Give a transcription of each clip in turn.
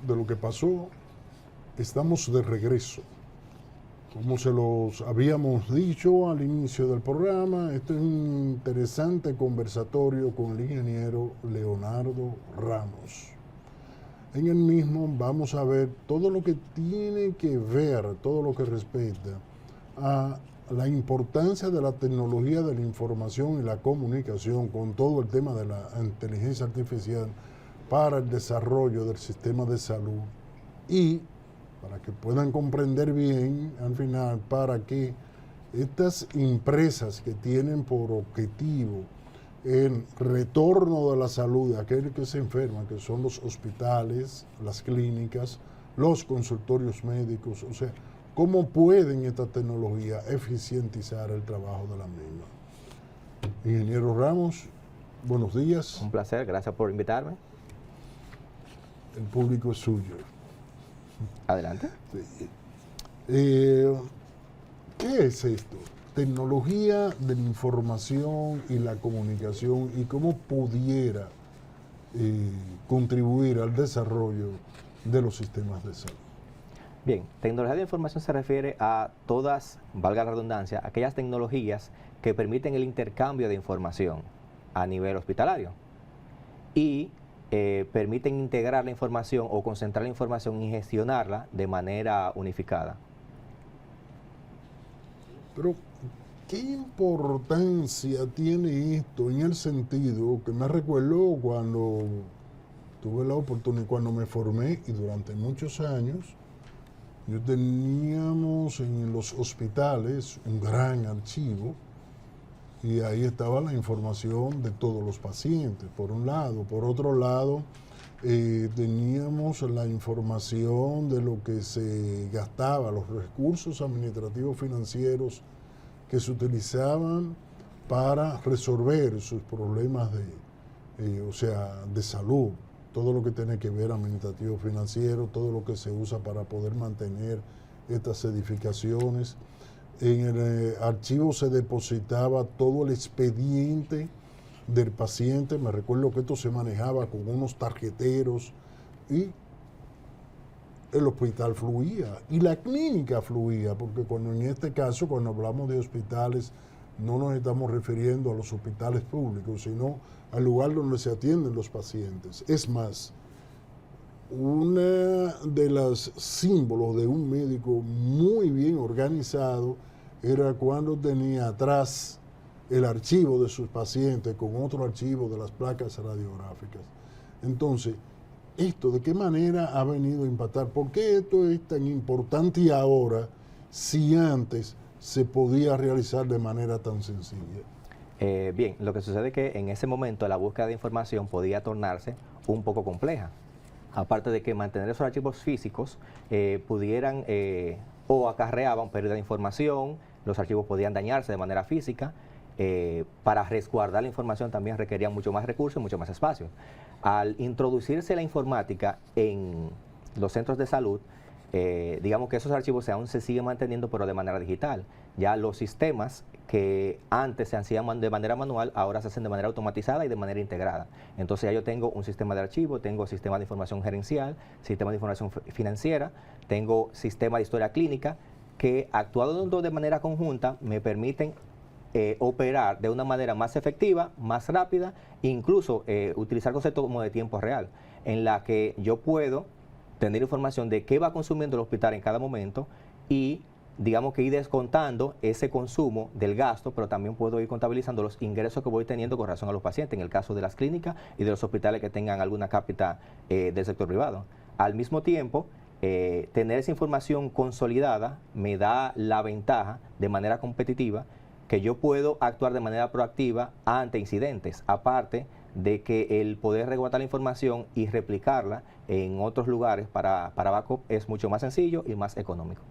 de lo que pasó, estamos de regreso. Como se los habíamos dicho al inicio del programa, este es un interesante conversatorio con el ingeniero Leonardo Ramos. En el mismo vamos a ver todo lo que tiene que ver, todo lo que respecta a la importancia de la tecnología de la información y la comunicación con todo el tema de la inteligencia artificial para el desarrollo del sistema de salud y para que puedan comprender bien al final, para que estas empresas que tienen por objetivo el retorno de la salud de aquel que se enferma, que son los hospitales, las clínicas, los consultorios médicos, o sea, cómo pueden esta tecnología eficientizar el trabajo de la misma. Ingeniero Ramos, buenos días. Un placer, gracias por invitarme. El público es suyo. Adelante. Sí. ¿Qué es esto? Tecnología de la información y la comunicación y cómo pudiera contribuir al desarrollo de los sistemas de salud. Bien, tecnología de información se refiere a todas, valga la redundancia, aquellas tecnologías que permiten el intercambio de información a nivel hospitalario y permiten integrar la información o concentrar la información y gestionarla de manera unificada. Pero, ¿qué importancia tiene esto en el sentido que me recuerdo cuando tuve la oportunidad, cuando me formé y durante muchos años, teníamos en los hospitales un gran archivo y ahí estaba la información de todos los pacientes, por un lado. Por otro lado, teníamos la información de lo que se gastaba, los recursos administrativos financieros que se utilizaban para resolver sus problemas de salud, todo lo que tiene que ver administrativo financiero, todo lo que se usa para poder mantener estas edificaciones. En el archivo se depositaba todo el expediente del paciente. Me recuerdo que esto se manejaba con unos tarjeteros y el hospital fluía y la clínica fluía, porque en este caso, cuando hablamos de hospitales, no nos estamos refiriendo a los hospitales públicos, sino al lugar donde se atienden los pacientes. Es más, una de los símbolos de un médico muy bien organizado era cuando tenía atrás el archivo de sus pacientes con otro archivo de las placas radiográficas. Entonces, ¿esto de qué manera ha venido a impactar? ¿Por qué esto es tan importante ahora si antes se podía realizar de manera tan sencilla? Bien, lo que sucede es que en ese momento la búsqueda de información podía tornarse un poco compleja. Aparte de que mantener esos archivos físicos pudieran o acarreaban pérdida de información, los archivos podían dañarse de manera física. Para resguardar la información también requerían mucho más recursos y mucho más espacio. Al introducirse la informática en los centros de salud, digamos que esos archivos aún se siguen manteniendo, pero de manera digital. Ya los sistemas que antes se hacían de manera manual, ahora se hacen de manera automatizada y de manera integrada. Entonces ya yo tengo un sistema de archivo, tengo sistema de información gerencial, sistema de información financiera, tengo sistema de historia clínica, que actuando de manera conjunta me permiten operar de una manera más efectiva, más rápida, incluso utilizar conceptos como de tiempo real, en la que yo puedo tener información de qué va consumiendo el hospital en cada momento y digamos que ir descontando ese consumo del gasto, pero también puedo ir contabilizando los ingresos que voy teniendo con relación a los pacientes, en el caso de las clínicas y de los hospitales que tengan alguna cápita del sector privado. Al mismo tiempo, tener esa información consolidada me da la ventaja de manera competitiva que yo puedo actuar de manera proactiva ante incidentes, aparte de que el poder resguardar la información y replicarla en otros lugares para backup es mucho más sencillo y más económico.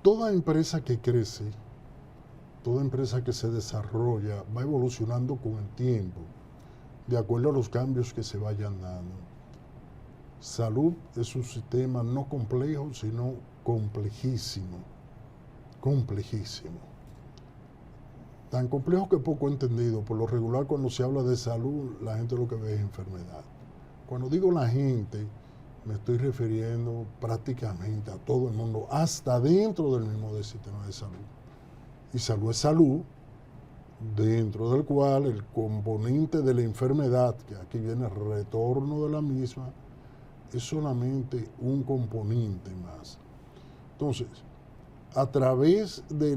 Toda empresa que crece, toda empresa que se desarrolla, va evolucionando con el tiempo, de acuerdo a los cambios que se vayan dando. Salud es un sistema no complejo, sino complejísimo. Complejísimo. Tan complejo que poco entendido. Por lo regular, cuando se habla de salud, la gente lo que ve es enfermedad. Cuando digo la gente, me estoy refiriendo prácticamente a todo el mundo, hasta dentro del mismo sistema de salud. Y salud es salud, dentro del cual el componente de la enfermedad, que aquí viene el retorno de la misma, es solamente un componente más. Entonces, a través de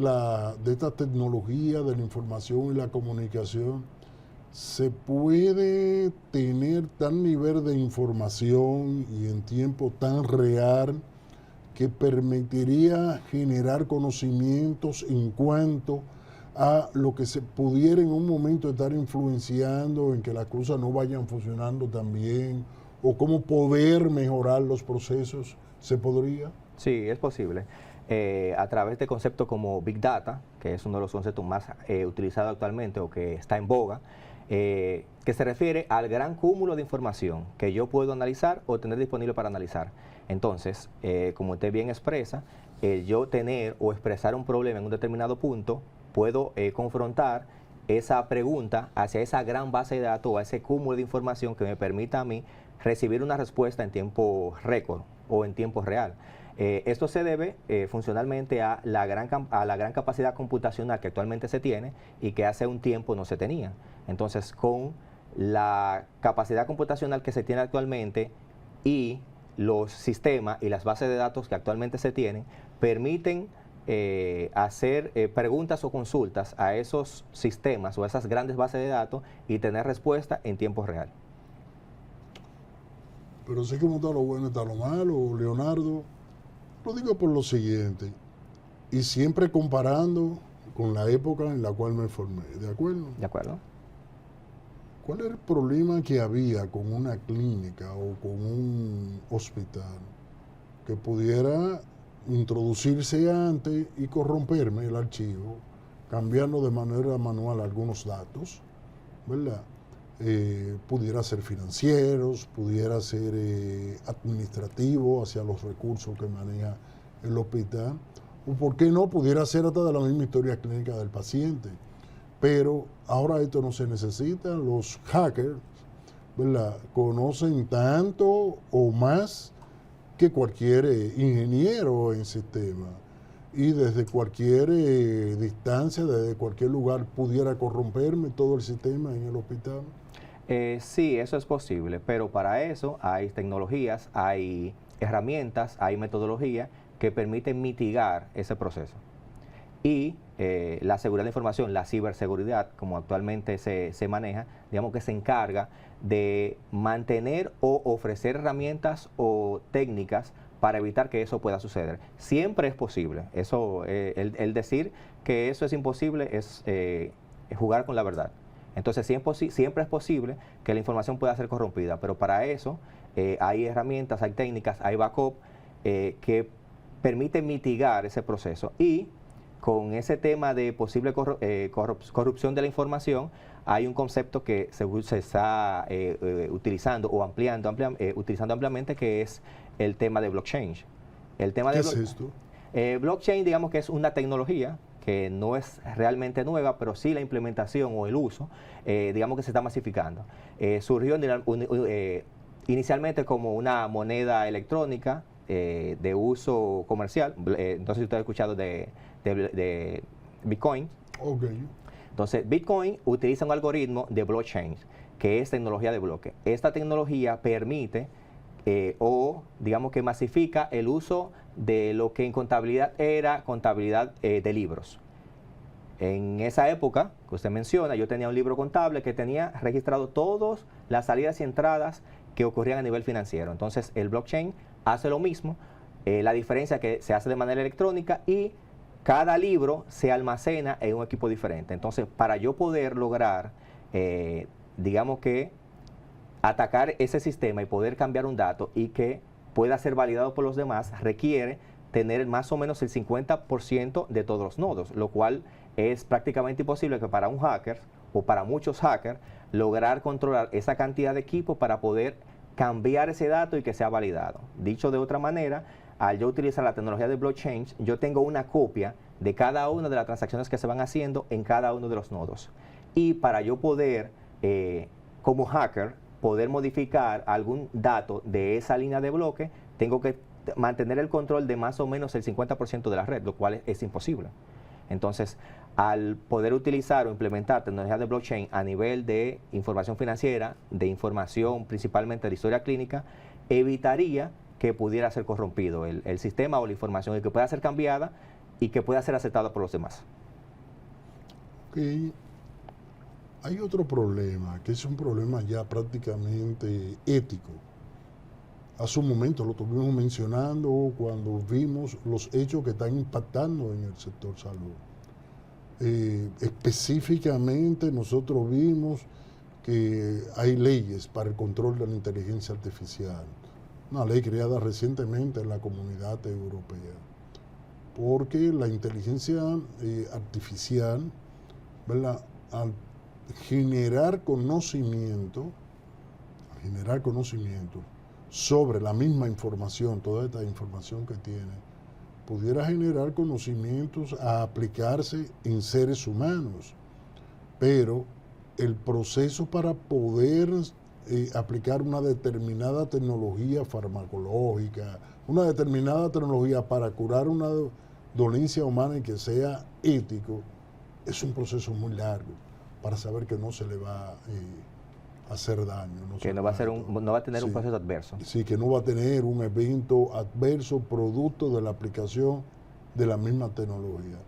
esta tecnología de la información y la comunicación, se puede tener tal nivel de información y en tiempo tan real que permitiría generar conocimientos en cuanto a lo que se pudiera en un momento estar influenciando en que las cosas no vayan funcionando tan bien, o cómo poder mejorar los procesos. ¿Se podría? Sí, es posible. A través de conceptos como Big Data, que es uno de los conceptos más utilizados actualmente o que está en boga, que se refiere al gran cúmulo de información que yo puedo analizar o tener disponible para analizar. Entonces, como usted bien expresa, yo tener o expresar un problema en un determinado punto, puedo confrontar esa pregunta hacia esa gran base de datos o a ese cúmulo de información que me permita a mí recibir una respuesta en tiempo récord o en tiempo real. Esto se debe funcionalmente a la gran capacidad computacional que actualmente se tiene y que hace un tiempo no se tenía. Entonces, con la capacidad computacional que se tiene actualmente y los sistemas y las bases de datos que actualmente se tienen, permiten hacer preguntas o consultas a esos sistemas o a esas grandes bases de datos y tener respuesta en tiempo real. Pero sé cómo está lo bueno y está lo malo, Leonardo. Lo digo por lo siguiente, y siempre comparando con la época en la cual me formé, ¿de acuerdo? ¿De acuerdo? ¿Cuál era el problema que había con una clínica o con un hospital que pudiera introducirse antes y corromperme el archivo, cambiando de manera manual algunos datos, ¿verdad? Pudiera ser financieros, pudiera ser administrativo hacia los recursos que maneja el hospital, o por qué no, pudiera ser hasta de la misma historia clínica del paciente. Pero ahora esto no se necesita, los hackers, ¿verdad?, conocen tanto o más que cualquier ingeniero en sistema, y desde cualquier distancia, desde cualquier lugar, pudiera corromperme todo el sistema en el hospital. Sí, eso es posible, pero para eso hay tecnologías, hay herramientas, hay metodologías que permiten mitigar ese proceso. Y la seguridad de la información, la ciberseguridad, como actualmente se maneja, digamos que se encarga de mantener o ofrecer herramientas o técnicas para evitar que eso pueda suceder. Siempre es posible. Eso, el decir que eso es imposible es jugar con la verdad. Entonces siempre es posible que la información pueda ser corrompida, pero para eso hay herramientas, hay técnicas, hay backup que permiten mitigar ese proceso. Y con ese tema de posible corrupción de la información, hay un concepto que se está utilizando o utilizando ampliamente, que es el tema de blockchain. ¿Qué es esto? Blockchain, digamos que es una tecnología que no es realmente nueva, pero sí la implementación o el uso, digamos que se está masificando. Surgió inicialmente como una moneda electrónica de uso comercial. No sé si usted ha escuchado de Bitcoin. Okay. Entonces, Bitcoin utiliza un algoritmo de blockchain, que es tecnología de bloque. Esta tecnología permite o digamos que masifica el uso de lo que en contabilidad era contabilidad de libros. En esa época que usted menciona, yo tenía un libro contable que tenía registrado todas las salidas y entradas que ocurrían a nivel financiero. Entonces, el blockchain hace lo mismo, la diferencia es que se hace de manera electrónica y cada libro se almacena en un equipo diferente. Entonces, para yo poder lograr, digamos que, atacar ese sistema y poder cambiar un dato y que pueda ser validado por los demás, requiere tener más o menos el 50% de todos los nodos, lo cual es prácticamente imposible que para un hacker o para muchos hackers lograr controlar esa cantidad de equipos para poder cambiar ese dato y que sea validado. Dicho de otra manera, al yo utilizar la tecnología de blockchain, yo tengo una copia de cada una de las transacciones que se van haciendo en cada uno de los nodos. Y para yo poder, como hacker, poder modificar algún dato de esa línea de bloque, tengo que mantener el control de más o menos el 50% de la red, lo cual es imposible. Entonces, al poder utilizar o implementar tecnologías de blockchain a nivel de información financiera, de información principalmente de historia clínica, evitaría que pudiera ser corrompido el sistema o la información, y que pueda ser cambiada y que pueda ser aceptada por los demás. Okay. Hay otro problema, que es un problema ya prácticamente ético. Hace un momento lo estuvimos mencionando cuando vimos los hechos que están impactando en el sector salud. Específicamente nosotros vimos que hay leyes para el control de la inteligencia artificial, una ley creada recientemente en la Comunidad Europea, porque la inteligencia artificial, ¿verdad?, al generar conocimiento sobre la misma información, toda esta información que tiene, pudiera generar conocimientos a aplicarse en seres humanos, pero el proceso para poder aplicar una determinada tecnología farmacológica, una determinada tecnología para curar una dolencia humana y que sea ético, es un proceso muy largo para saber que no se le va a hacer daño. Que no va a tener un proceso adverso. Sí, que no va a tener un evento adverso producto de la aplicación de la misma tecnología.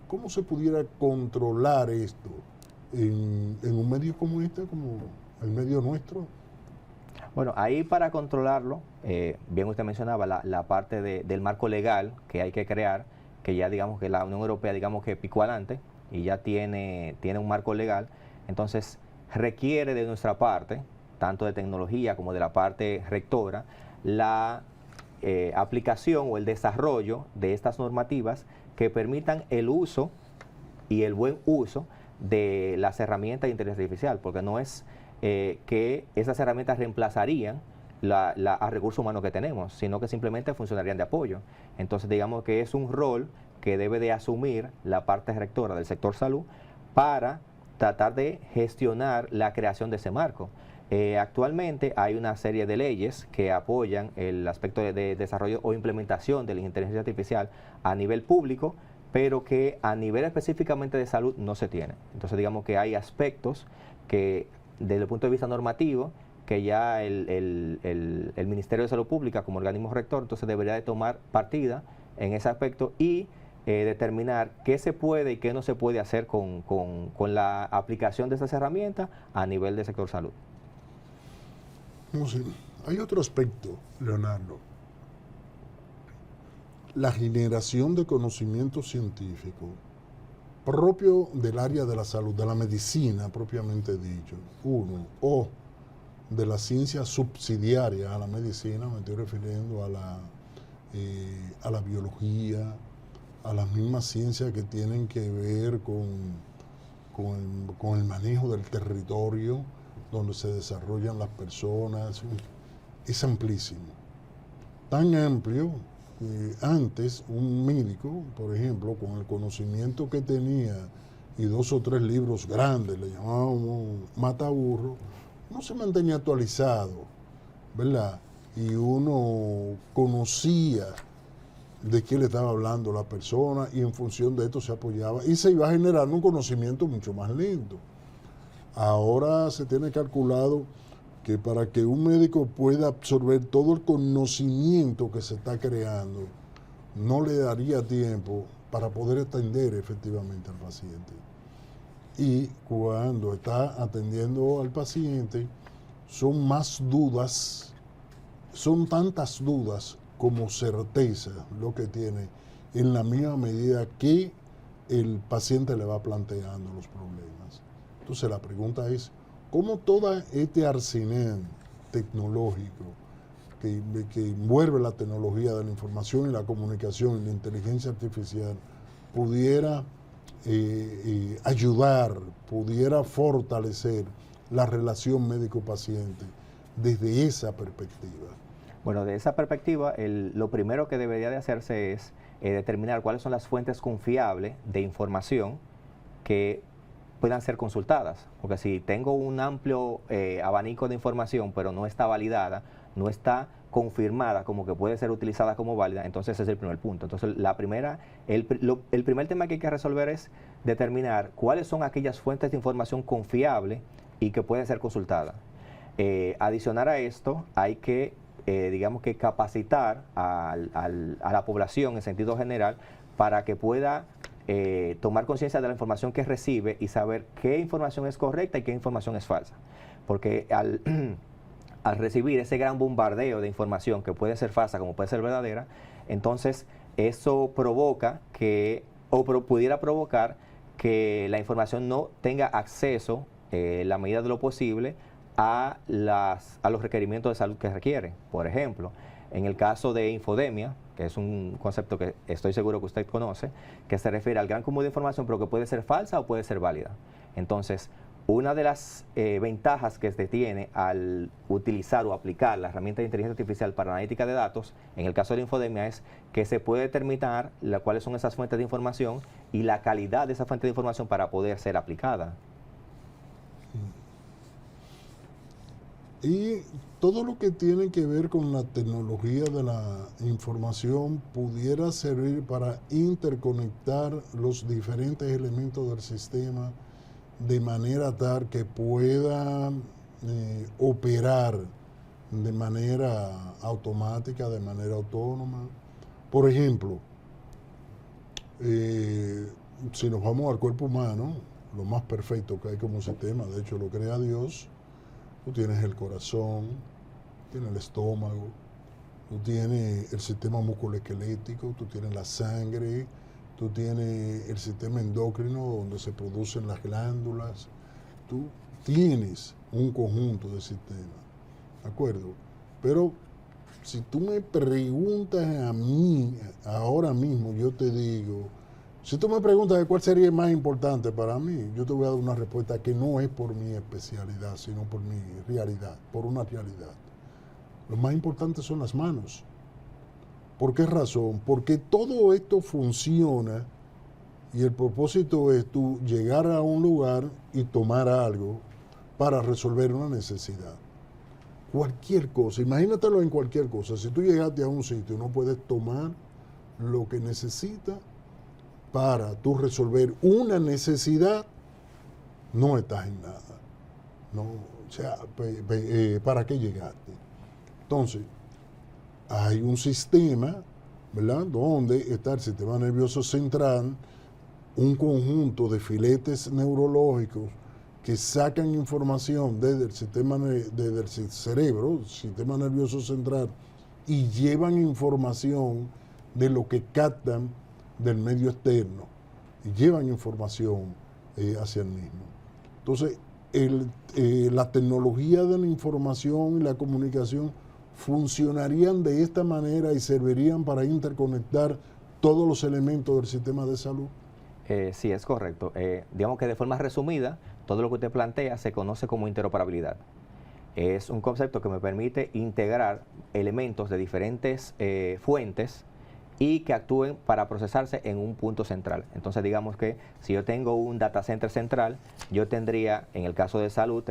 ¿Cómo se pudiera controlar esto en un medio como este, como el medio nuestro? Bueno, ahí para controlarlo, bien usted mencionaba la parte del marco legal que hay que crear, que ya digamos que la Unión Europea digamos que picó adelante y ya tiene un marco legal. Entonces requiere de nuestra parte, tanto de tecnología como de la parte rectora, la aplicación o el desarrollo de estas normativas que permitan el uso y el buen uso de las herramientas de inteligencia artificial, porque no es que esas herramientas reemplazarían a recursos humanos que tenemos, sino que simplemente funcionarían de apoyo. Entonces digamos que es un rol que debe de asumir la parte rectora del sector salud para tratar de gestionar la creación de ese marco. Actualmente hay una serie de leyes que apoyan el aspecto de desarrollo o implementación de la inteligencia artificial a nivel público, pero que a nivel específicamente de salud no se tiene. Entonces digamos que hay aspectos que desde el punto de vista normativo, que ya el Ministerio de Salud Pública como organismo rector entonces debería de tomar partida en ese aspecto y determinar qué se puede y qué no se puede hacer con la aplicación de esas herramientas a nivel del sector salud. No sé, hay otro aspecto, Leonardo. La generación de conocimiento científico propio del área de la salud, de la medicina propiamente dicho, o de la ciencia subsidiaria a la medicina, me estoy refiriendo a la biología, a las mismas ciencias que tienen que ver con el manejo del territorio donde se desarrollan las personas, es amplísimo. Tan amplio que antes un médico, por ejemplo, con el conocimiento que tenía y 2 o 3 libros grandes, le llamábamos mataburro, no se mantenía actualizado, ¿verdad? Y uno conocía de qué le estaba hablando la persona y en función de esto se apoyaba y se iba generando un conocimiento mucho más lento. Ahora se tiene calculado que para que un médico pueda absorber todo el conocimiento que se está creando, no le daría tiempo para poder atender efectivamente al paciente. Y cuando está atendiendo al paciente, son más dudas, son tantas dudas como certeza lo que tiene, en la misma medida que el paciente le va planteando los problemas. Entonces la pregunta es, ¿cómo todo este arsenal tecnológico que envuelve la tecnología de la información y la comunicación y la inteligencia artificial pudiera ayudar, pudiera fortalecer la relación médico-paciente desde esa perspectiva? Bueno, de esa perspectiva, lo primero que debería de hacerse es determinar cuáles son las fuentes confiables de información que puedan ser consultadas. Porque si tengo un amplio abanico de información, pero no está validada, no está confirmada como que puede ser utilizada como válida, entonces ese es el primer punto. Entonces, el primer tema que hay que resolver es determinar cuáles son aquellas fuentes de información confiable y que pueden ser consultadas. Adicionar a esto, hay que, digamos que capacitar a la población en sentido general para que pueda tomar conciencia de la información que recibe y saber qué información es correcta y qué información es falsa. Porque al recibir ese gran bombardeo de información que puede ser falsa como puede ser verdadera, entonces eso provoca que, o pudiera provocar que la información no tenga acceso, en la medida de lo posible, a los requerimientos de salud que requiere. Por ejemplo, en el caso de infodemia, que es un concepto que estoy seguro que usted conoce, que se refiere al gran cúmulo de información, pero que puede ser falsa o puede ser válida. Entonces, una de las ventajas que se tiene al utilizar o aplicar la herramienta de inteligencia artificial para analítica de datos, en el caso de la infodemia, es que se puede determinar cuáles son esas fuentes de información y la calidad de esa fuente de información para poder ser aplicada. Y todo lo que tiene que ver con la tecnología de la información pudiera servir para interconectar los diferentes elementos del sistema de manera tal que pueda operar de manera automática, de manera autónoma. Por ejemplo, si nos vamos al cuerpo humano, lo más perfecto que hay como sistema, de hecho lo crea Dios. Tú tienes el corazón, tienes el estómago, tú tienes el sistema musculoesquelético, tú tienes la sangre, tú tienes el sistema endocrino donde se producen las glándulas. Tú tienes un conjunto de sistemas, ¿de acuerdo? Pero si tú me preguntas a mí, ahora mismo yo te digo, si tú me preguntas de cuál sería el más importante para mí, yo te voy a dar una respuesta que no es por mi especialidad, sino por mi realidad, por una realidad. Lo más importante son las manos. ¿Por qué razón? Porque todo esto funciona y el propósito es tú llegar a un lugar y tomar algo para resolver una necesidad. Cualquier cosa, imagínatelo en cualquier cosa. Si tú llegaste a un sitio y no puedes tomar lo que necesitas para tú resolver una necesidad, no estás en nada. No, o sea, ¿para qué llegaste? Entonces, hay un sistema, ¿verdad?, donde está el sistema nervioso central, un conjunto de filetes neurológicos que sacan información desde el cerebro, sistema nervioso central, y llevan información de lo que captan del medio externo, y llevan información hacia el mismo. Entonces, la tecnología de la información y la comunicación funcionarían de esta manera y servirían para interconectar todos los elementos del sistema de salud. Sí, es correcto. Digamos que de forma resumida, todo lo que usted plantea se conoce como interoperabilidad. Es un concepto que me permite integrar elementos de diferentes fuentes y que actúen para procesarse en un punto central. Entonces, digamos que si yo tengo un data center central, yo tendría, en el caso de salud,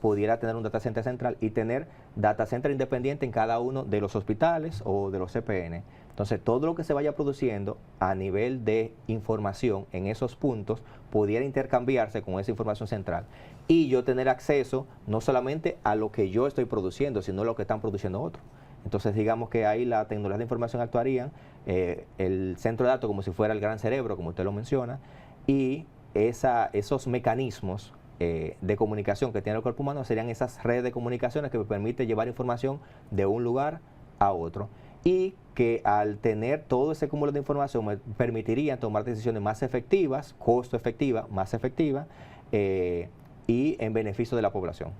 pudiera tener un data center central y tener data center independiente en cada uno de los hospitales o de los CPN. Entonces, todo lo que se vaya produciendo a nivel de información en esos puntos pudiera intercambiarse con esa información central y yo tener acceso no solamente a lo que yo estoy produciendo, sino a lo que están produciendo otros. Entonces, digamos que ahí la tecnología de información actuaría, el centro de datos como si fuera el gran cerebro, como usted lo menciona, y esos mecanismos de comunicación que tiene el cuerpo humano serían esas redes de comunicaciones que me permiten llevar información de un lugar a otro. Y que al tener todo ese cúmulo de información me permitiría tomar decisiones más efectivas, costo efectiva, más efectivas, y en beneficio de la población.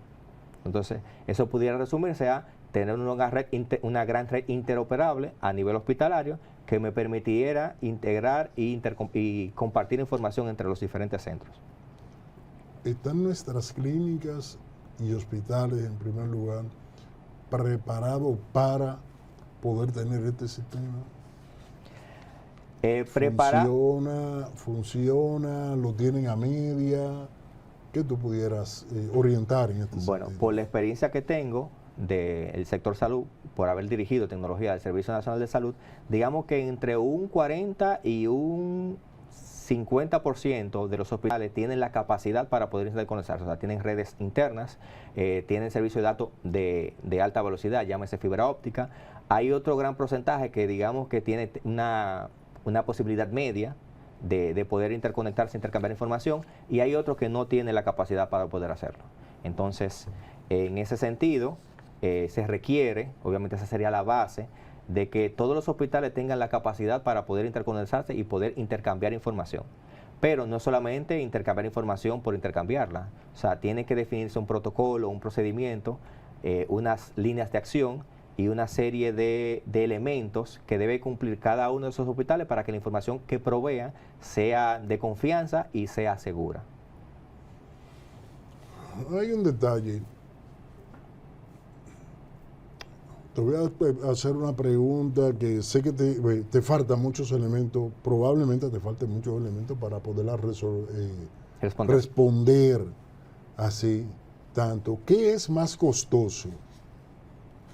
Entonces, eso pudiera resumirse a tener una gran red interoperable a nivel hospitalario que me permitiera integrar y compartir información entre los diferentes centros. ¿Están nuestras clínicas y hospitales, en primer lugar, preparados para poder tener este sistema? ¿Funciona? ¿Lo tienen a media? ¿Qué tú pudieras orientar en este Bueno, sentido? por la experiencia que tengo del sector salud, por haber dirigido tecnología del Servicio Nacional de Salud, digamos que entre un 40 y un 50% de los hospitales tienen la capacidad para poder interconectarse, o sea, tienen redes internas, tienen servicio de datos de alta velocidad, llámese fibra óptica. Hay otro gran porcentaje que digamos que tiene una posibilidad media de poder interconectarse, intercambiar información, y hay otros que no tienen la capacidad para poder hacerlo. Entonces, en ese sentido, se requiere, obviamente esa sería la base, de que todos los hospitales tengan la capacidad para poder interconectarse y poder intercambiar información. Pero no solamente intercambiar información por intercambiarla, o sea, tiene que definirse un protocolo, un procedimiento, unas líneas de acción y una serie de elementos que debe cumplir cada uno de esos hospitales para que la información que provean sea de confianza y sea segura. Hay un detalle. Te voy a hacer una pregunta que sé que te faltan muchos elementos, probablemente te falten muchos elementos para poderla responder así tanto. ¿Qué es más costoso?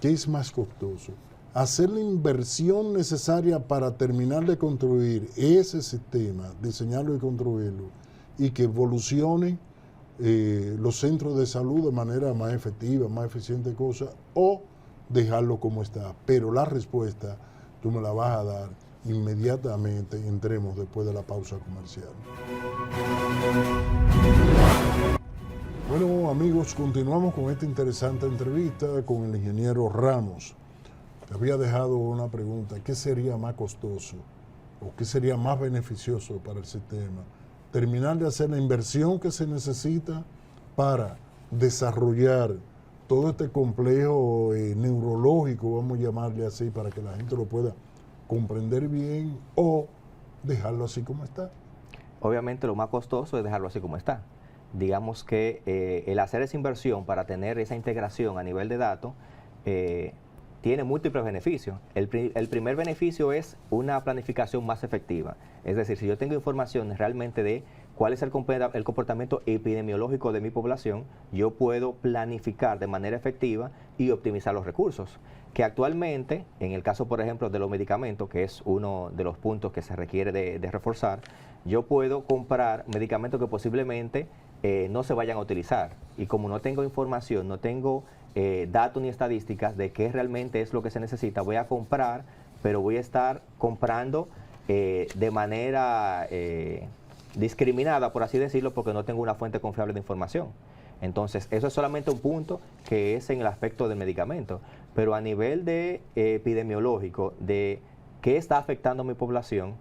¿Qué es más costoso? Hacer la inversión necesaria para terminar de construir ese sistema, diseñarlo y construirlo, y que evolucione los centros de salud de manera más efectiva, más eficiente, o dejarlo como está. Pero la respuesta tú me la vas a dar inmediatamente, entremos después de la pausa comercial. Bueno, amigos, continuamos con esta interesante entrevista con el ingeniero Ramos. Te había dejado una pregunta: ¿qué sería más costoso o qué sería más beneficioso para el sistema? Terminar de hacer la inversión que se necesita para desarrollar todo este complejo neurológico, vamos a llamarle así, para que la gente lo pueda comprender bien, o dejarlo así como está. Obviamente lo más costoso es dejarlo así como está. Digamos que el hacer esa inversión para tener esa integración a nivel de datos tiene múltiples beneficios. El primer beneficio es una planificación más efectiva. Es decir, si yo tengo información realmente de cuál es el comportamiento epidemiológico de mi población, yo puedo planificar de manera efectiva y optimizar los recursos. Que actualmente, en el caso, por ejemplo, de los medicamentos, que es uno de los puntos que se requiere de reforzar, yo puedo comprar medicamentos que posiblemente no se vayan a utilizar. Y como no tengo información, no tengo datos ni estadísticas de qué realmente es lo que se necesita, voy a comprar, pero voy a estar comprando de manera discriminada, por así decirlo, porque no tengo una fuente confiable de información. Entonces, eso es solamente un punto que es en el aspecto del medicamento, pero a nivel de epidemiológico, de qué está afectando a mi población,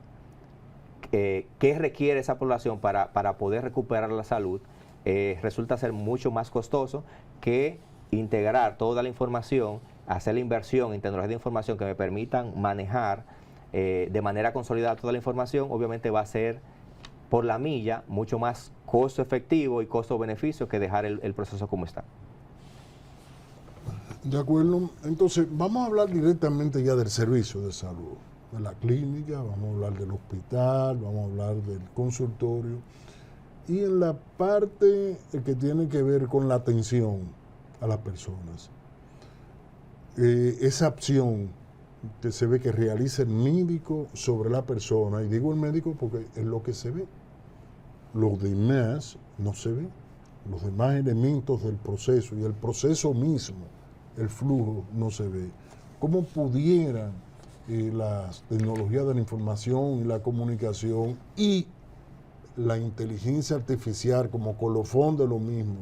qué requiere esa población para poder recuperar la salud, resulta ser mucho más costoso que integrar toda la información, hacer la inversión en tecnologías de información que me permitan manejar de manera consolidada toda la información. Obviamente va a ser por la milla mucho más costo efectivo y costo-beneficio que dejar el proceso como está. De acuerdo. Entonces, vamos a hablar directamente ya del servicio de salud, de la clínica, vamos a hablar del hospital, vamos a hablar del consultorio, y en la parte que tiene que ver con la atención a las personas. Esa acción que se ve que realiza el médico sobre la persona, y digo el médico porque es lo que se ve, los demás no se ve, los demás elementos del proceso y el proceso mismo, el flujo, no se ve. ¿Cómo pudieran las tecnologías de la información y la comunicación y la inteligencia artificial como colofón de lo mismo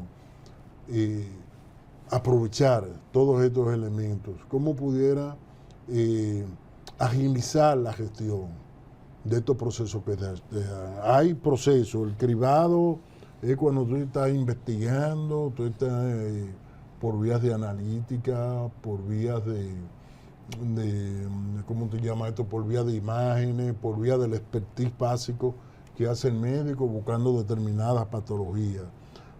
aprovechar todos estos elementos? ¿Cómo pudiera agilizar la gestión de estos procesos que hay procesos? El cribado es cuando tú estás investigando, tú estás por vías de analítica, por vías de ¿cómo te llamas esto? Por vía de imágenes, por vía del expertise básico que hace el médico buscando determinadas patologías.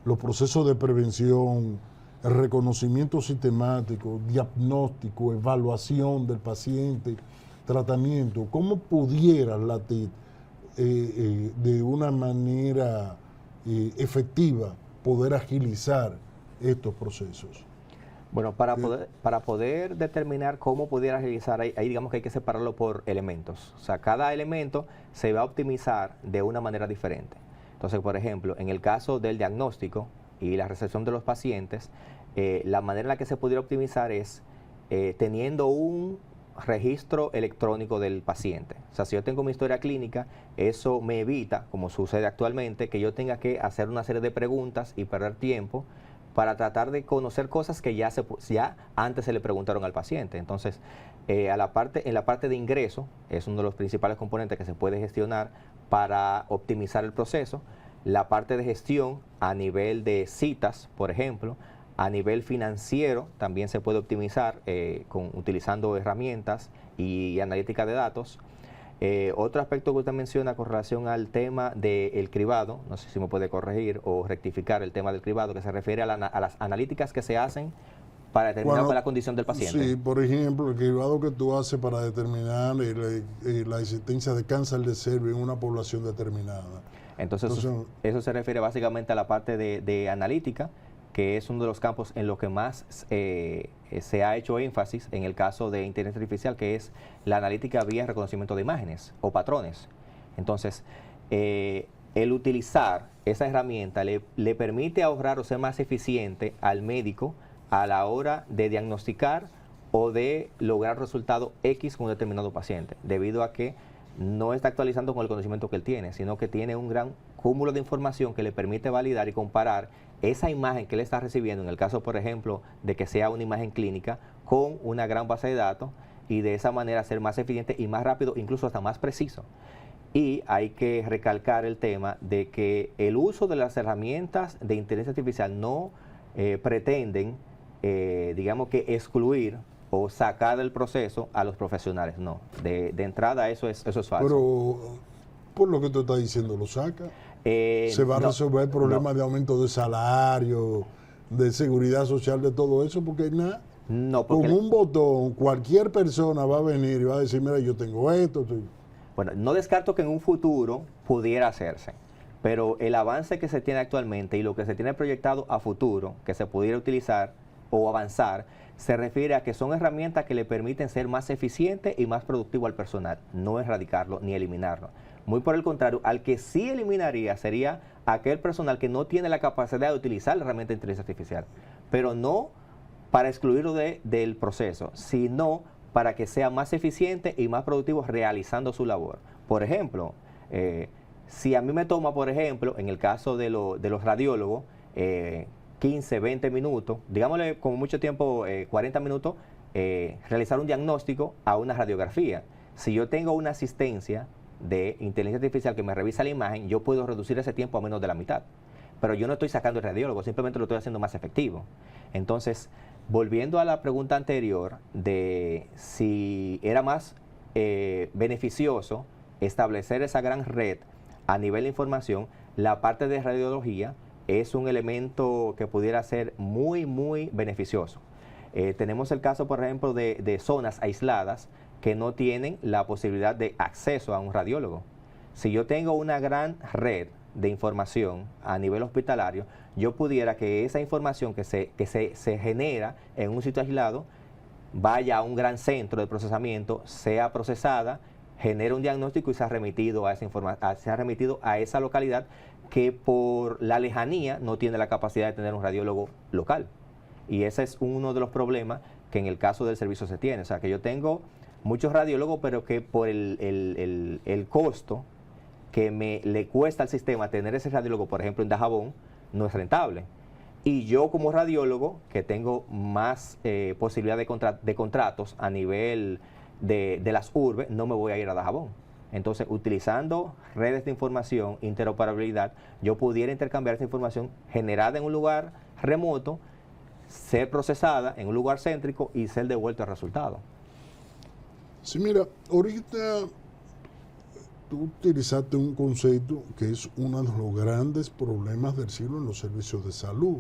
Los procesos de prevención, el reconocimiento sistemático, diagnóstico, evaluación del paciente, tratamiento. ¿Cómo pudiera la TIC de una manera efectiva poder agilizar estos procesos? Bueno, para poder determinar cómo pudiera agilizar, ahí digamos que hay que separarlo por elementos. O sea, cada elemento se va a optimizar de una manera diferente. Entonces, por ejemplo, en el caso del diagnóstico y la recepción de los pacientes, la manera en la que se pudiera optimizar es teniendo un registro electrónico del paciente. O sea, si yo tengo mi historia clínica, eso me evita, como sucede actualmente, que yo tenga que hacer una serie de preguntas y perder tiempo para tratar de conocer cosas que ya antes se le preguntaron al paciente. Entonces, en la parte de ingreso, es uno de los principales componentes que se puede gestionar para optimizar el proceso. La parte de gestión a nivel de citas, por ejemplo, a nivel financiero también se puede optimizar utilizando herramientas y analítica de datos. Otro aspecto que usted menciona con relación al tema del cribado, no sé si me puede corregir o rectificar el tema del cribado, que se refiere a las analíticas que se hacen para determinar cuál es la condición del paciente. Sí, por ejemplo, el cribado que tú haces para determinar la existencia de cáncer de cervix en una población determinada. Entonces eso se refiere básicamente a la parte de analítica, que es uno de los campos en los que más se ha hecho énfasis en el caso de inteligencia artificial, que es la analítica vía reconocimiento de imágenes o patrones. Entonces, el utilizar esa herramienta le permite ahorrar o ser más eficiente al médico a la hora de diagnosticar o de lograr resultado X con un determinado paciente, debido a que no está actualizando con el conocimiento que él tiene, sino que tiene un gran cúmulo de información que le permite validar y comparar esa imagen que él está recibiendo, en el caso, por ejemplo, de que sea una imagen clínica, con una gran base de datos, y de esa manera ser más eficiente y más rápido, incluso hasta más preciso. Y hay que recalcar el tema de que el uso de las herramientas de inteligencia artificial no pretenden, digamos que excluir o sacar del proceso a los profesionales, no. De entrada eso es falso. Pero por lo que tú estás diciendo, lo saca. Se va a resolver el problema de aumento de salario, de seguridad social, de todo eso, porque nada. No, con un botón, cualquier persona va a venir y va a decir, mira, yo tengo esto. Bueno, no descarto que en un futuro pudiera hacerse, pero el avance que se tiene actualmente y lo que se tiene proyectado a futuro, que se pudiera utilizar o avanzar, se refiere a que son herramientas que le permiten ser más eficiente y más productivo al personal, no erradicarlo ni eliminarlo. Muy por el contrario, al que sí eliminaría sería aquel personal que no tiene la capacidad de utilizar la herramienta de inteligencia artificial, pero no para excluirlo del proceso, sino para que sea más eficiente y más productivo realizando su labor. Por ejemplo, si a mí me toma, por ejemplo, en el caso de los radiólogos, 15, 20 minutos, digámosle como mucho tiempo, 40 minutos, realizar un diagnóstico a una radiografía. Si yo tengo una asistencia de inteligencia artificial que me revisa la imagen, yo puedo reducir ese tiempo a menos de la mitad. Pero yo no estoy sacando el radiólogo, simplemente lo estoy haciendo más efectivo. Entonces, volviendo a la pregunta anterior de si era más beneficioso establecer esa gran red a nivel de información, la parte de radiología es un elemento que pudiera ser muy, muy beneficioso. Tenemos el caso, por ejemplo, de zonas aisladas que no tienen la posibilidad de acceso a un radiólogo. Si yo tengo una gran red de información a nivel hospitalario, yo pudiera que esa información que se genera en un sitio aislado vaya a un gran centro de procesamiento, sea procesada, genere un diagnóstico y sea remitido a esa localidad que por la lejanía no tiene la capacidad de tener un radiólogo local. Y ese es uno de los problemas que en el caso del servicio se tiene. O sea, que yo tengo muchos radiólogos, pero que por el costo que le cuesta al sistema tener ese radiólogo, por ejemplo, en Dajabón, no es rentable. Y yo como radiólogo, que tengo más posibilidad de contratos a nivel de las urbes, no me voy a ir a Dajabón. Entonces, utilizando redes de información, interoperabilidad, yo pudiera intercambiar esa información generada en un lugar remoto, ser procesada en un lugar céntrico y ser devuelto el resultado. Sí, mira, ahorita tú utilizaste un concepto que es uno de los grandes problemas del siglo en los servicios de salud,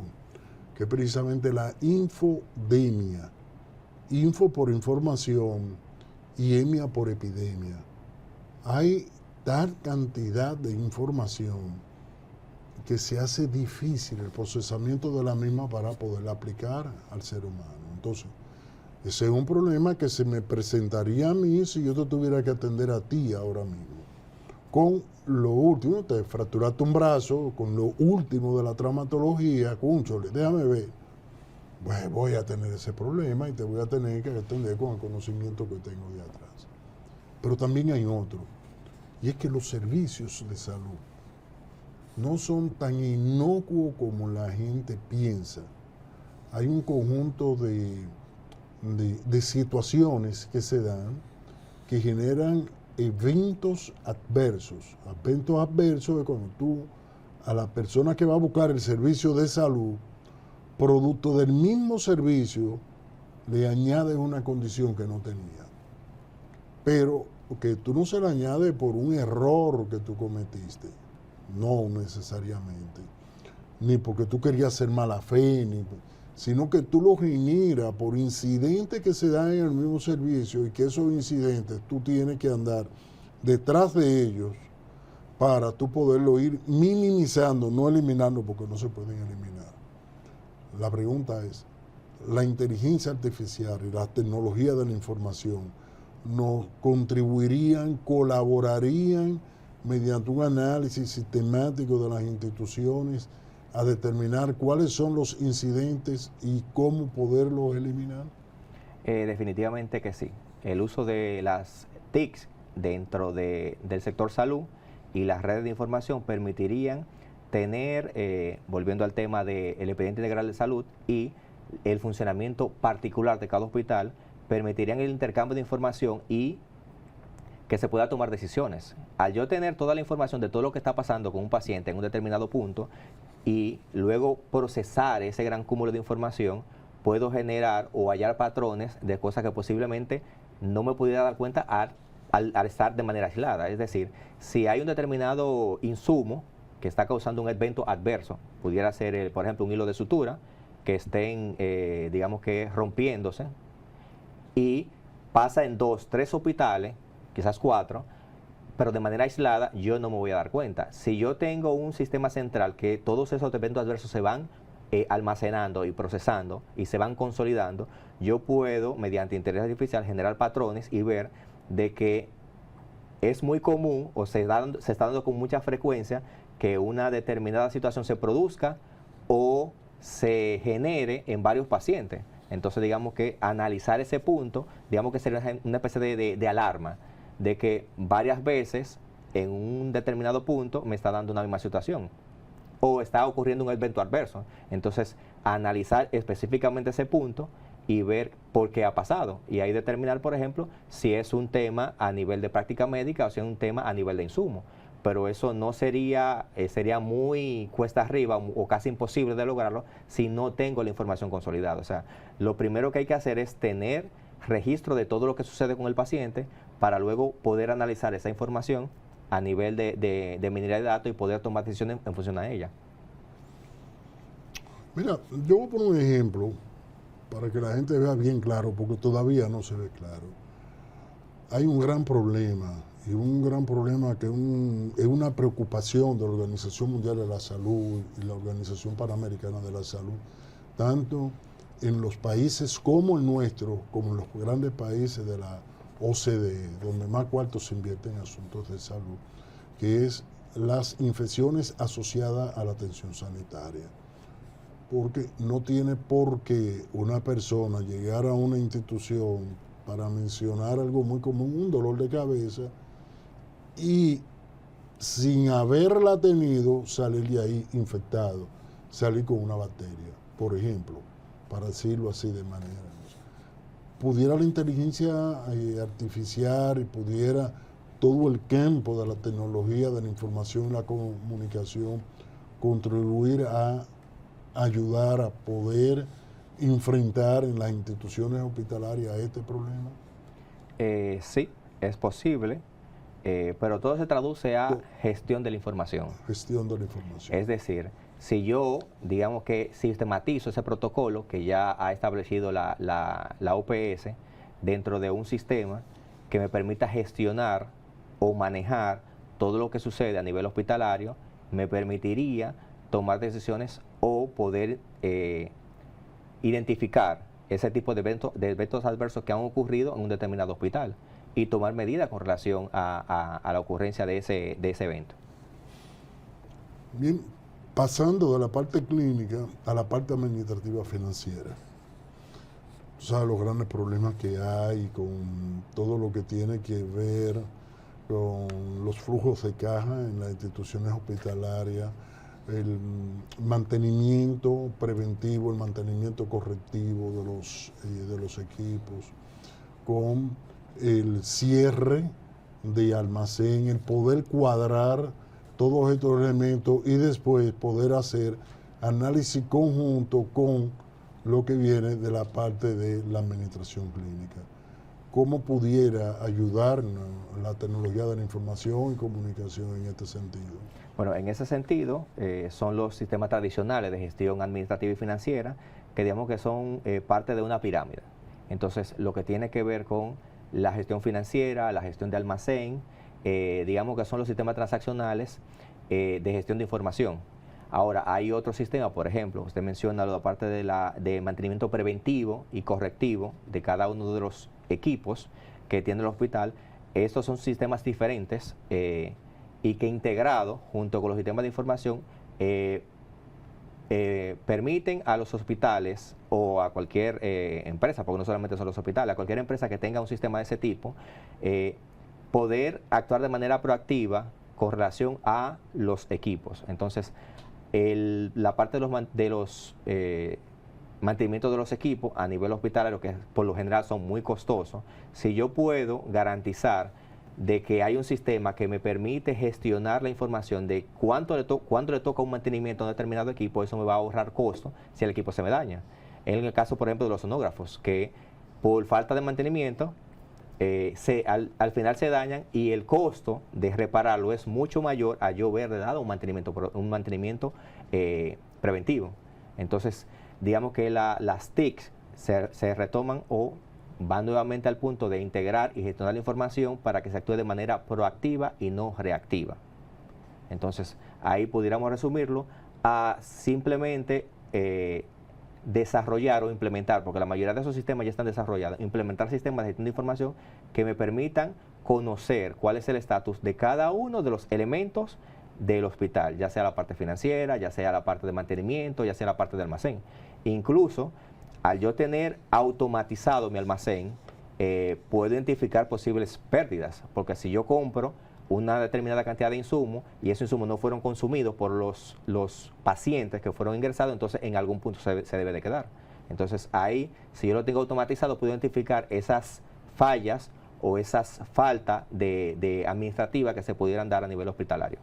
que es precisamente la infodemia. Info por información y emia por epidemia. Hay tal cantidad de información que se hace difícil el procesamiento de la misma para poderla aplicar al ser humano. Entonces, ese es un problema que se me presentaría a mí si yo te tuviera que atender a ti ahora mismo. Con lo último, te fracturaste un brazo, con lo último de la traumatología, cónchale, déjame ver. Pues voy a tener ese problema y te voy a tener que atender con el conocimiento que tengo de atrás. Pero también hay otro, y es que los servicios de salud no son tan inocuos como la gente piensa. Hay un conjunto de situaciones que se dan que generan eventos adversos. Eventos adversos es cuando tú, a la persona que va a buscar el servicio de salud, producto del mismo servicio, le añades una condición que no tenía. Pero que tú no se la añades por un error que tú cometiste. No necesariamente. Ni porque tú querías ser mala fe, sino que tú lo generas por incidentes que se dan en el mismo servicio y que esos incidentes tú tienes que andar detrás de ellos para tú poderlo ir minimizando, no eliminando porque no se pueden eliminar. La pregunta es, ¿la inteligencia artificial y la tecnología de la información nos contribuirían, colaborarían mediante un análisis sistemático de las instituciones a determinar cuáles son los incidentes y cómo poderlos eliminar? Definitivamente que sí. El uso de las TICs dentro del sector salud y las redes de información permitirían tener, volviendo al tema del expediente integral de salud y el funcionamiento particular de cada hospital, permitirían el intercambio de información y que se pueda tomar decisiones. Al yo tener toda la información de todo lo que está pasando con un paciente en un determinado punto y luego procesar ese gran cúmulo de información, puedo generar o hallar patrones de cosas que posiblemente no me pudiera dar cuenta al estar de manera aislada. Es decir, si hay un determinado insumo que está causando un evento adverso, pudiera ser, por ejemplo, un hilo de sutura, que estén, digamos que rompiéndose, y pasa en 2, 3 hospitales, quizás 4, pero de manera aislada yo no me voy a dar cuenta. Si yo tengo un sistema central que todos esos eventos adversos se van almacenando y procesando y se van consolidando, yo puedo, mediante inteligencia artificial, generar patrones y ver de que es muy común o se está dando con mucha frecuencia que una determinada situación se produzca o se genere en varios pacientes. Entonces, digamos que analizar ese punto, digamos que sería una especie de alarma, de que varias veces en un determinado punto me está dando una misma situación o está ocurriendo un evento adverso. Entonces, analizar específicamente ese punto y ver por qué ha pasado. Y ahí determinar, por ejemplo, si es un tema a nivel de práctica médica o si es un tema a nivel de insumo. Pero eso no sería, sería muy cuesta arriba o casi imposible de lograrlo si no tengo la información consolidada. O sea, lo primero que hay que hacer es tener registro de todo lo que sucede con el paciente para luego poder analizar esa información a nivel de minería de datos y poder tomar decisiones en función a ella. Mira, yo voy a poner un ejemplo para que la gente vea bien claro, porque todavía no se ve claro. Hay un gran problema, y un gran problema que es una preocupación de la Organización Mundial de la Salud y la Organización Panamericana de la Salud, tanto en los países como el nuestro, como en los grandes países de la OCDE, donde más cuartos se invierten en asuntos de salud, que es las infecciones asociadas a la atención sanitaria. Porque no tiene por qué una persona llegar a una institución para mencionar algo muy común, un dolor de cabeza, y sin haberla tenido, salir de ahí infectado, salir con una bacteria, por ejemplo, para decirlo así de manera. Pudiera la inteligencia artificial y pudiera todo el campo de la tecnología, de la información y la comunicación contribuir a ayudar a poder enfrentar en las instituciones hospitalarias este problema? Sí, es posible, pero todo se traduce a gestión de la información. Gestión de la información. Es decir, si yo, digamos que sistematizo ese protocolo que ya ha establecido la OPS dentro de un sistema que me permita gestionar o manejar todo lo que sucede a nivel hospitalario, me permitiría tomar decisiones o poder identificar ese tipo de eventos adversos que han ocurrido en un determinado hospital y tomar medidas con relación a la ocurrencia de ese evento. Bien, pasando de la parte clínica a la parte administrativa financiera. Tú sabes los grandes problemas que hay con todo lo que tiene que ver con los flujos de caja en las instituciones hospitalarias, el mantenimiento preventivo, el mantenimiento correctivo de los equipos, con el cierre de almacén, el poder cuadrar todos estos elementos y después poder hacer análisis conjunto con lo que viene de la parte de la administración clínica. ¿Cómo pudiera ayudarnos la tecnología de la información y comunicación en este sentido? Bueno, en ese sentido son los sistemas tradicionales de gestión administrativa y financiera que digamos que son parte de una pirámide. Entonces, lo que tiene que ver con la gestión financiera, la gestión de almacén, digamos que son los sistemas transaccionales de gestión de información. Ahora, hay otro sistema, por ejemplo, usted menciona la parte de mantenimiento preventivo y correctivo de cada uno de los equipos que tiene el hospital. Estos son sistemas diferentes y que integrados junto con los sistemas de información permiten a los hospitales o a cualquier empresa, porque no solamente son los hospitales, a cualquier empresa que tenga un sistema de ese tipo, poder actuar de manera proactiva con relación a los equipos. Entonces, la parte de los mantenimientos de los equipos a nivel hospitalario, que por lo general son muy costosos, si yo puedo garantizar de que hay un sistema que me permite gestionar la información de cuánto le toca un mantenimiento a un determinado equipo, eso me va a ahorrar costos si el equipo se me daña. En el caso, por ejemplo, de los sonógrafos, que por falta de mantenimiento, al final se dañan y el costo de repararlo es mucho mayor a yo haberle dado un mantenimiento preventivo. Entonces, digamos que las TICs se retoman o van nuevamente al punto de integrar y gestionar la información para que se actúe de manera proactiva y no reactiva. Entonces, ahí pudiéramos resumirlo a simplemente desarrollar o implementar, porque la mayoría de esos sistemas ya están desarrollados, implementar sistemas de gestión de información que me permitan conocer cuál es el estatus de cada uno de los elementos del hospital, ya sea la parte financiera, ya sea la parte de mantenimiento, ya sea la parte de almacén. Incluso, al yo tener automatizado mi almacén, puedo identificar posibles pérdidas, porque si yo compro una determinada cantidad de insumos y esos insumos no fueron consumidos por los pacientes que fueron ingresados, entonces en algún punto se debe de quedar. Entonces ahí, si yo lo tengo automatizado, puedo identificar esas fallas o esas faltas de administrativa que se pudieran dar a nivel hospitalario.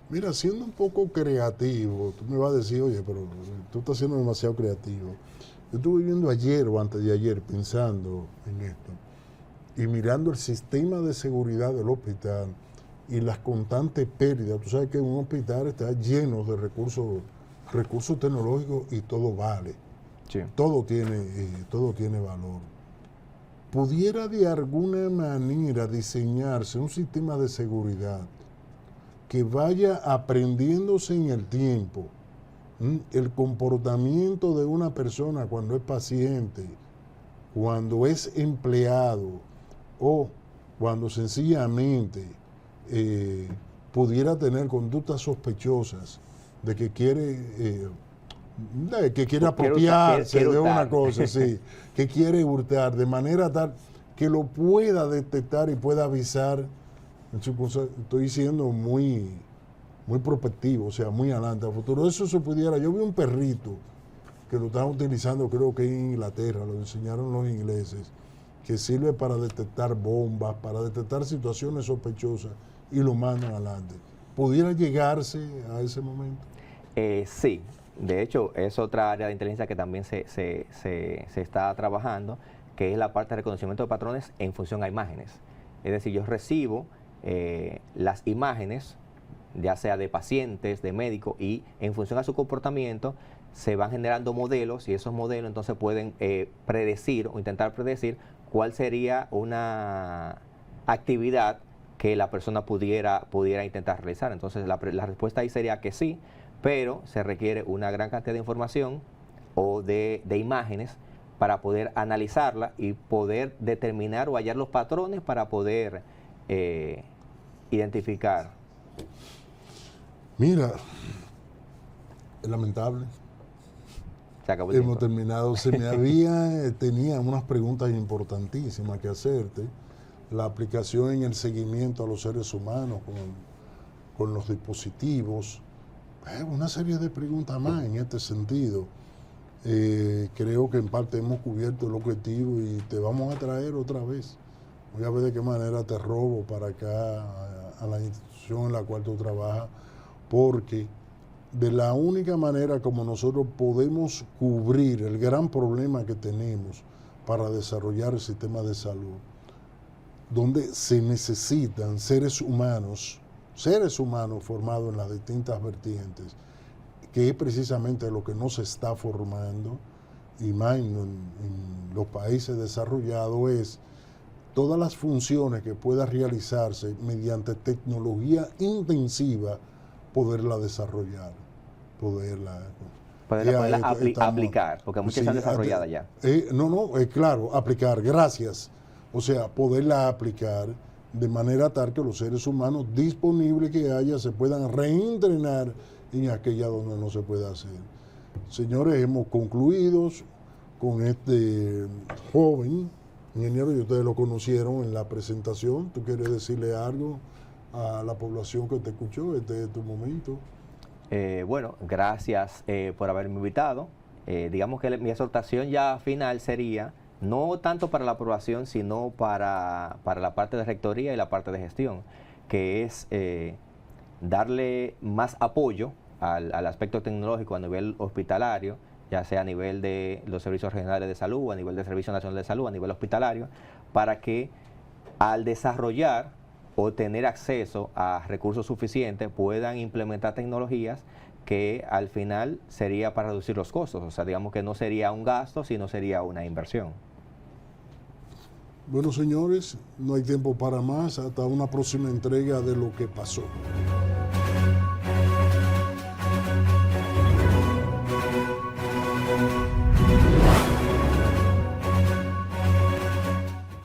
Mira, siendo un poco creativo, tú me vas a decir, oye, pero tú estás siendo demasiado creativo. Yo estuve viendo ayer o antes de ayer pensando en esto y mirando el sistema de seguridad del hospital y las constantes pérdidas. Tú sabes que un hospital está lleno de recursos tecnológicos y todo vale. Sí. Todo tiene valor. ¿Pudiera de alguna manera diseñarse un sistema de seguridad que vaya aprendiéndose en el tiempo el comportamiento de una persona cuando es paciente, cuando es empleado o cuando sencillamente pudiera tener conductas sospechosas de que quiere apropiarse de una cosa, sí, que quiere hurtar, de manera tal que lo pueda detectar y pueda avisar? Estoy siendo muy prospectivo, o sea, muy adelante al futuro. Eso se pudiera. Yo vi un perrito que lo estaban utilizando, creo que en Inglaterra, lo enseñaron los ingleses, que sirve para detectar bombas, para detectar situaciones sospechosas y lo mandan adelante. ¿Pudiera llegarse a ese momento? Sí, de hecho es otra área de inteligencia que también se está trabajando, que es la parte de reconocimiento de patrones en función a imágenes. Es decir, yo recibo las imágenes, ya sea de pacientes, de médicos, y en función a su comportamiento se van generando modelos y esos modelos entonces pueden predecir o intentar predecir cuál sería una actividad que la persona pudiera intentar realizar. Entonces la respuesta ahí sería que sí, pero se requiere una gran cantidad de información o de imágenes para poder analizarla y poder determinar o hallar los patrones para poder identificar. Mira, es lamentable. Se acabó el Hemos tiempo. terminado. Tenía unas preguntas importantísimas que hacerte. La aplicación en el seguimiento a los seres humanos con los dispositivos. Una serie de preguntas más en este sentido. Creo que en parte hemos cubierto el objetivo y te vamos a traer otra vez. Voy a ver de qué manera te robo para acá a la institución en la cual tú trabajas, porque de la única manera como nosotros podemos cubrir el gran problema que tenemos para desarrollar el sistema de salud, donde se necesitan seres humanos formados en las distintas vertientes, que es precisamente lo que no se está formando, y más en los países desarrollados, es todas las funciones que pueda realizarse mediante tecnología intensiva, poderla desarrollar, poderla aplicar, porque muchas están desarrolladas ya. Claro, aplicar, gracias. O sea, poderla aplicar de manera tal que los seres humanos disponibles que haya se puedan reentrenar en aquella donde no se puede hacer. Señores, hemos concluido con este joven ingeniero, y ustedes lo conocieron en la presentación. ¿Tú quieres decirle algo a la población que te escuchó? Este es tu momento. Bueno, gracias por haberme invitado. Digamos que mi exhortación ya final sería, no tanto para la aprobación, sino para la parte de rectoría y la parte de gestión, que es darle más apoyo al aspecto tecnológico a nivel hospitalario, ya sea a nivel de los servicios regionales de salud, a nivel del Servicio Nacional de Salud, a nivel hospitalario, para que al desarrollar o tener acceso a recursos suficientes puedan implementar tecnologías que al final sería para reducir los costos. O sea, digamos que no sería un gasto, sino sería una inversión. Bueno, señores, no hay tiempo para más. Hasta una próxima entrega de Lo que pasó.